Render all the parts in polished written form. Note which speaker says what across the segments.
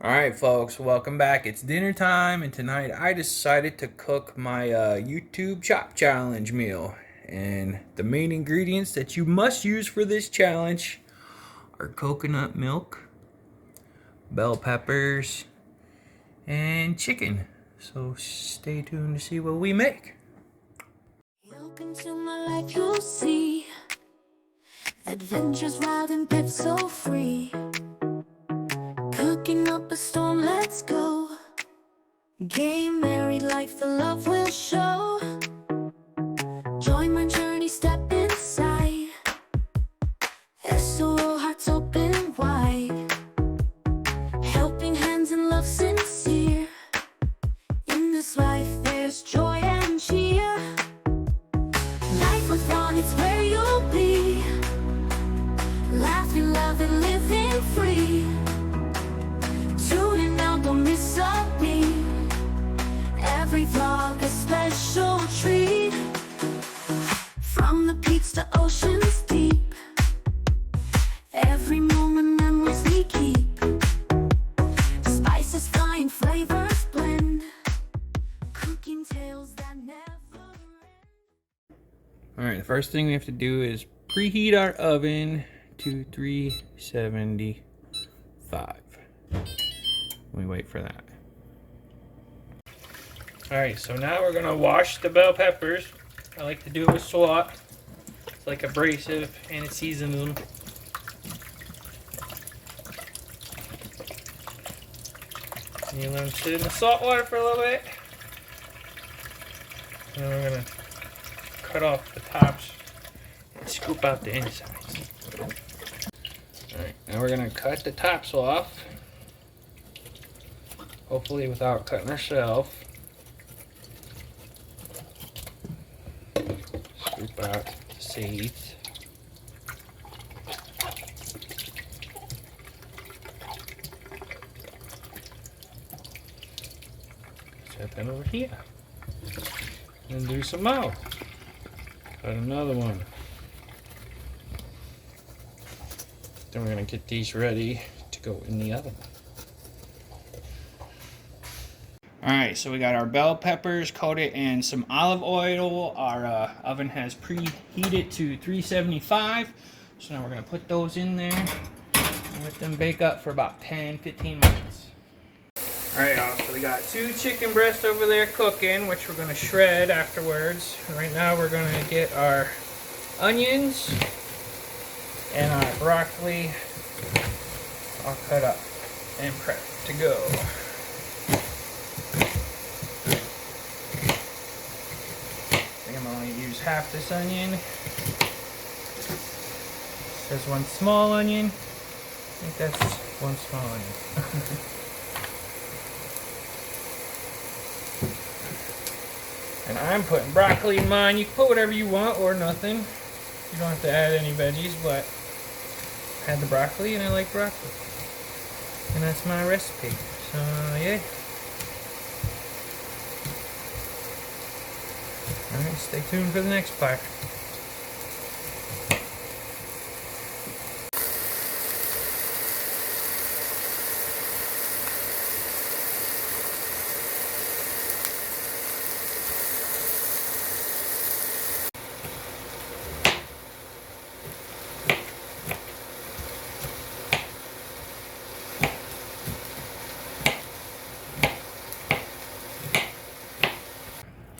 Speaker 1: Alright folks, welcome back. It's dinner time and tonight I decided to cook my YouTube Chop Challenge meal. And the main ingredients that you must use for this challenge are coconut milk, bell peppers, and chicken. So stay tuned to see what we make.
Speaker 2: Look into my life, you'll see adventures wild and pep so free. Cooking up a storm, let's go. Gay married life, the love will show. Join my journey, step inside. SOO hearts open wide. Helping hands and love sincere. In this life there's joy and cheer. Life with one, it's where you'll be. Laughing, loving, living free. Tune in now, don't miss a beat. Every vlog a special treat. From the peaks to oceans deep. Every moment memories we keep. Spices flying, flavors blend. Cooking tales that never end.
Speaker 1: Alright, the first thing we have to do is preheat our oven to 375. We wait for that. Alright, so now we're gonna wash the bell peppers. I like to do it with salt. It's like abrasive and it seasons them. And you let them sit in the salt water for a little bit. And then we're gonna cut off the tops and scoop out the insides. Alright, now we're gonna cut the tops off. Hopefully without cutting ourselves. Scoop out the seeds. Set that over here. And do some more. Cut another one. Then we're gonna get these ready to go in the oven. Alright, so we got our bell peppers coated in some olive oil. Our oven has preheated to 375. So now we're going to put those in there and let them bake up for about 10-15 minutes. Alright y'all, so we got 2 chicken breasts over there cooking, which we're going to shred afterwards. And right now we're going to get our onions and our broccoli all cut up and prepped to go. I'm going to use half this onion. It says 1 small onion. I think that's 1 small onion. And I'm putting broccoli in mine. You can put whatever you want or nothing. You don't have to add any veggies, but I had the broccoli and I like broccoli. And that's my recipe. So yeah. Alright, stay tuned for the next part.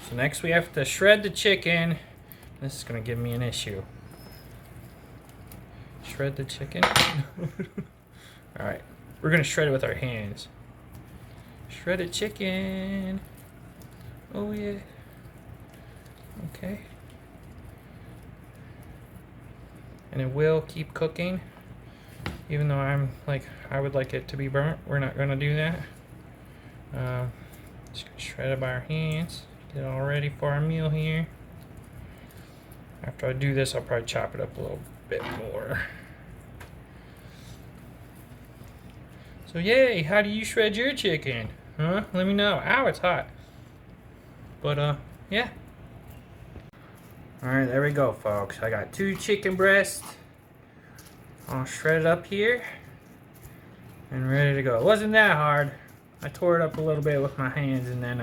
Speaker 1: So next we have to shred the chicken. This is going to give me an issue. Shred the chicken. Alright, we're going to shred it with our hands. Shredded chicken. Oh yeah. Okay. And it will keep cooking. Even though I would like it to be burnt. We're not going to do that. Just going to shred it by our hands. Get it all ready for our meal here. After I do this, I'll probably chop it up a little bit more. So yay, how do you shred your chicken? Huh? Let me know. Ow, it's hot. But yeah. Alright, there we go folks. I got 2 chicken breasts. I'll shred it up here. and ready to go. It wasn't that hard. I tore it up a little bit with my hands and then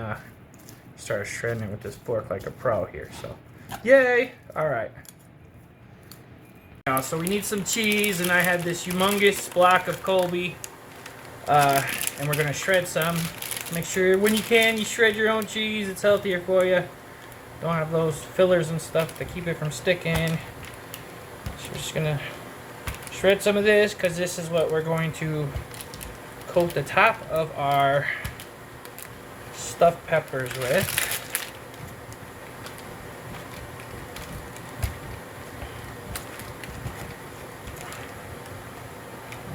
Speaker 1: started shredding it with this fork like a pro here. So, yay! All right. So we need some cheese, and I had this humongous block of Colby, and we're gonna shred some. Make sure when you can, you shred your own cheese. It's healthier for you. Don't have those fillers and stuff to keep it from sticking. So we're just gonna shred some of this because this is what we're going to coat the top of our stuffed peppers with.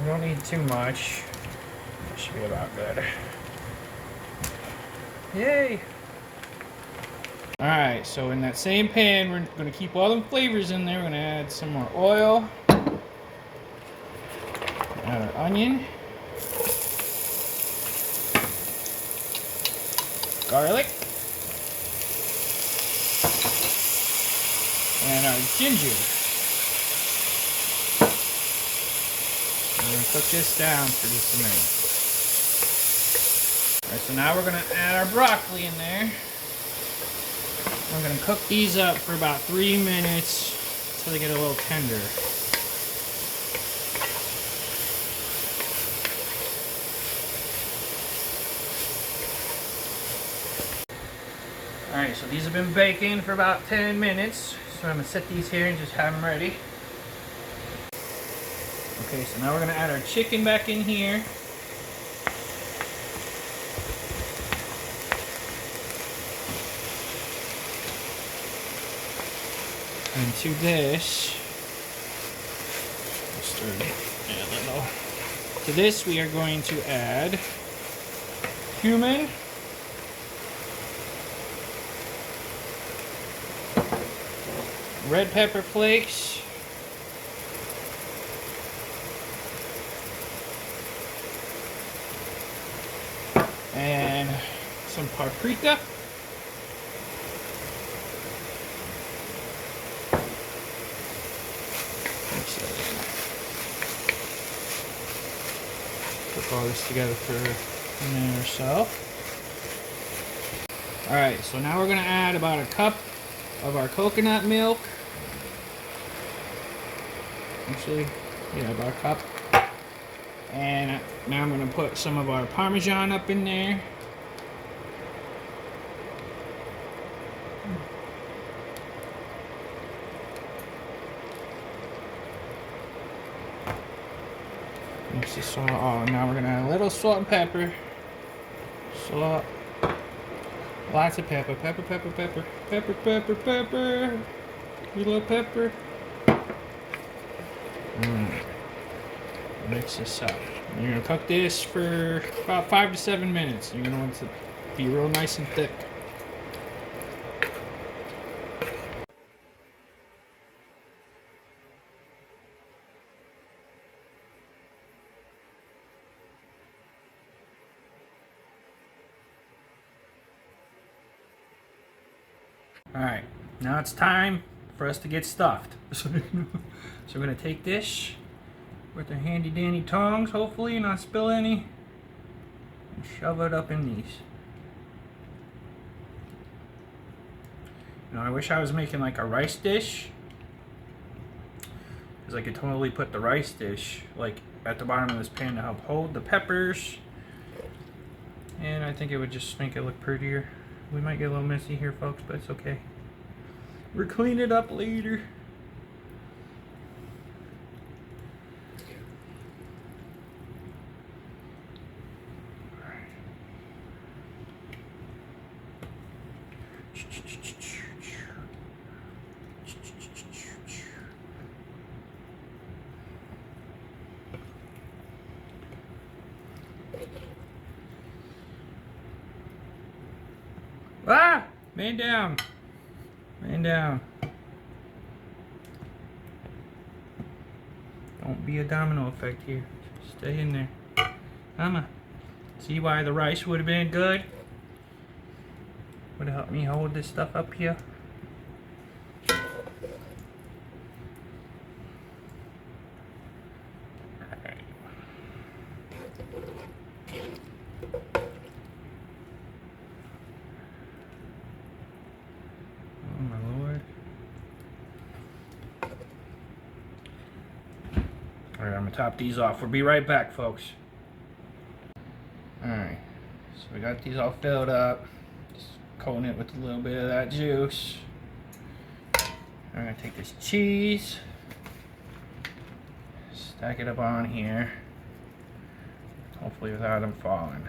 Speaker 1: We don't need too much. That should be about good. Yay! Alright, so in that same pan, we're going to keep all the flavors in there. We're going to add some more oil. Add our onion. Garlic. And our ginger. We're going to cook this down for just a minute. Alright, so now we're going to add our broccoli in there. We're going to cook these up for about 3 minutes until they get a little tender. Alright, so these have been baking for about 10 minutes. So I'm going to set these here and just have them ready. Okay, so now we're going to add our chicken back in here. And to this, to this we are going to add cumin, red pepper flakes, and some paprika. Put all this together for a minute or so. Alright, so now we're going to add about a cup of our coconut milk. Actually, yeah, about a cup. And now I'm going to put some of our Parmesan up in there. Mix this all. Oh, now we're going to add a little salt and pepper. Salt. Lots of pepper. Pepper, pepper, pepper. Pepper, pepper, pepper. We love pepper. Mix this up. You're going to cook this for about 5 to 7 minutes. You're going to want it to be real nice and thick. Alright, now it's time for us to get stuffed. So we're going to take this with our handy dandy tongs, hopefully not spill any, and shove it up in these. Now I wish I was making like a rice dish, because I could totally put the rice dish like at the bottom of this pan to help hold the peppers, and I think it would just make it look prettier. We might get a little messy here, folks, but it's okay. We'll clean it up later. Ah! Man down. Man down. Don't be a domino effect here. Stay in there. Mama. See why the rice would have been good? Would have helped me hold this stuff up here. top these off. We'll be right back, folks. Alright, so we got these all filled up. Just coating it with a little bit of that juice. I'm gonna take this cheese, stack it up on here, hopefully without them falling.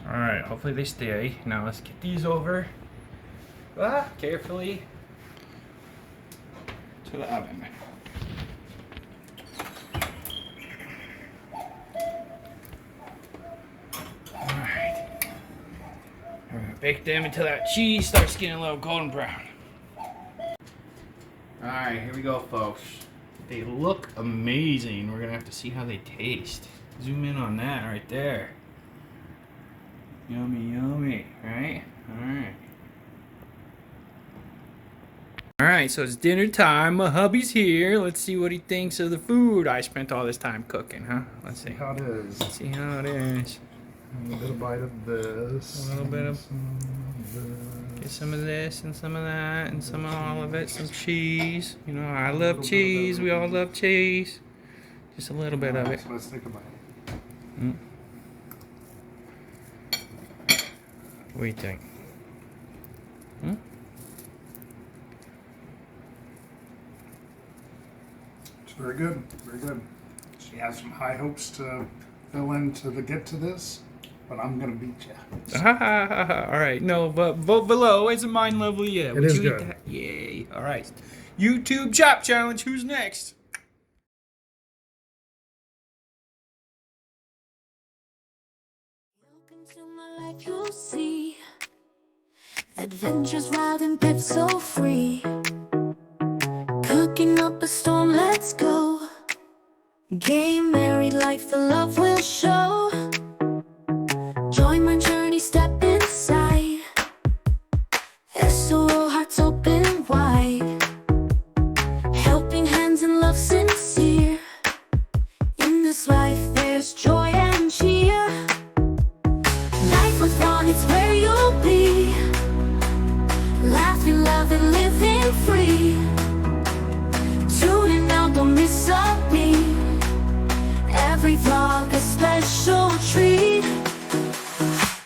Speaker 1: Alright, hopefully they stay. Now let's get these over carefully to the oven. Alright. We're gonna bake them until that cheese starts getting a little golden brown. Alright, here we go, folks. They look amazing. We're gonna have to see how they taste. Zoom in on that right there. Yummy, yummy, right? Alright. Alright, so it's dinner time. My hubby's here. Let's see what he thinks of the food I spent all this time cooking, huh? Let's see.
Speaker 3: How it is.
Speaker 1: Let's see how it is.
Speaker 3: A little bit of bite of this.
Speaker 1: A little bit of... Get some of this and some of that and some of all of it. Some cheese. You know, I love cheese. We all love cheese. Just a little bit of it.
Speaker 3: So let's think about it.
Speaker 1: Mm. What do you think? Hmm?
Speaker 3: It's very good. Very good. She has some high hopes to fill in to get to this, but I'm gonna beat you.
Speaker 1: All right, no, but vote below. Isn't mine lovely yet?
Speaker 3: It
Speaker 1: Would
Speaker 3: is
Speaker 1: you eat
Speaker 3: good.
Speaker 1: that? Yay! All right, YouTube chop challenge. Who's next?
Speaker 2: Welcome to my life, you'll see adventures wild and pet so free. Cooking up a storm, let's go. Gay, married life, the love will show. Join my journey, step inside. SOO, hearts open wide. Helping hands and love sincere. In this life there's joy and cheer. Life with fun, it's where you'll be. Laughing, loving, living free. Tune in now, don't miss a beat. Every vlog a special treat.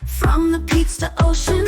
Speaker 2: From the peaks to ocean